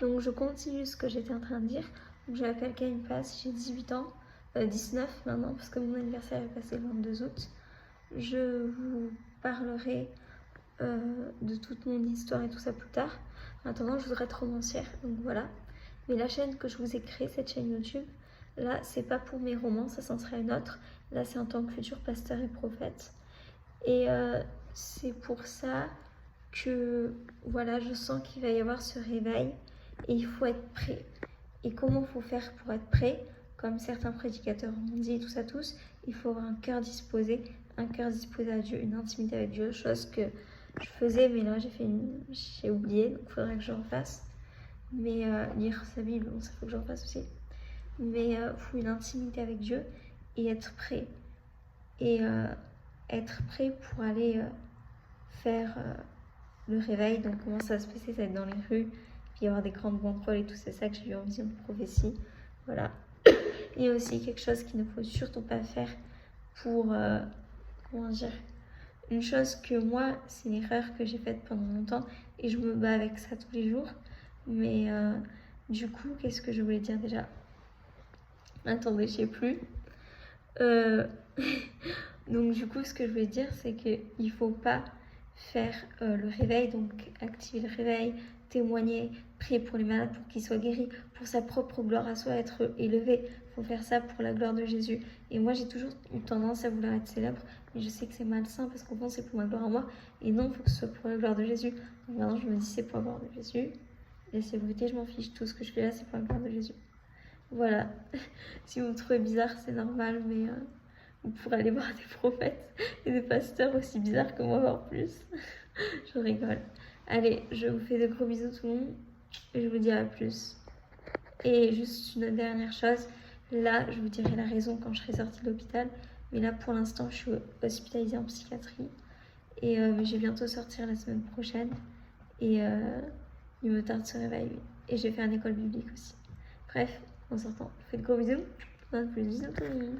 Donc je continue ce que j'étais en train de dire. Donc je m'appelle Camille Pass, j'ai 18 ans, 19 maintenant, parce que mon anniversaire est passé le 22 août. Je vous parlerai de toute mon histoire et tout ça plus tard. Maintenant, je voudrais être romancière, donc voilà. Mais la chaîne que je vous ai créée, cette chaîne YouTube, là, c'est pas pour mes romans, ça s'en sera une autre. Là, c'est en tant que futur pasteur et prophète. Et c'est pour ça que, voilà, je sens qu'il va y avoir ce réveil et il faut être prêt. Et comment il faut faire pour être prêt? Comme certains prédicateurs m'ont dit, tout ça tous, il faut avoir un cœur disposé à Dieu, une intimité avec Dieu, chose que je faisais, mais là j'ai oublié, donc il faudrait que je refasse. Mais lire sa Bible, bon, ça faut que je refasse aussi. Mais il faut une intimité avec Dieu et être prêt. Et être prêt pour aller faire le réveil. Donc comment ça va se passer? Ça va être dans les rues, puis y avoir des grandes banderoles et tout, c'est ça que j'ai eu en vision de prophétie. Voilà. Il y a aussi quelque chose qu'il ne faut surtout pas faire pour, comment dire, une chose que moi, c'est une erreur que j'ai faite pendant longtemps et je me bats avec ça tous les jours. Mais du coup, qu'est-ce que je voulais dire déjà? Attendez, je sais plus. Donc du coup, ce que je voulais dire, c'est qu'il faut pas faire le réveil, donc activer le réveil, témoigner, prier pour les malades pour qu'ils soient guéris, pour sa propre gloire à soi, être élevé. Il faut faire ça pour la gloire de Jésus. Et moi, j'ai toujours eu tendance à vouloir être célèbre, mais je sais que c'est malsain parce qu'on pense que c'est pour ma gloire à moi. Et non, il faut que ce soit pour la gloire de Jésus. Donc maintenant, je me dis c'est pour la gloire de Jésus. La célébrité, je m'en fiche. Tout ce que je fais là, c'est pour la gloire de Jésus. Voilà. Si vous me trouvez bizarre, c'est normal, mais vous pourrez aller voir des prophètes et des pasteurs aussi bizarres que moi, voire plus. Je rigole. Allez, je vous fais de gros bisous tout le monde et je vous dis à plus. Et juste une dernière chose, là, je vous dirai la raison quand je serai sortie de l'hôpital, mais là, pour l'instant, je suis hospitalisée en psychiatrie et je vais bientôt sortir la semaine prochaine et il me tarde de se réveiller. Et j'ai fait une école biblique aussi. Bref, en sortant, je vous fais de gros bisous. Plus bisous tout le monde.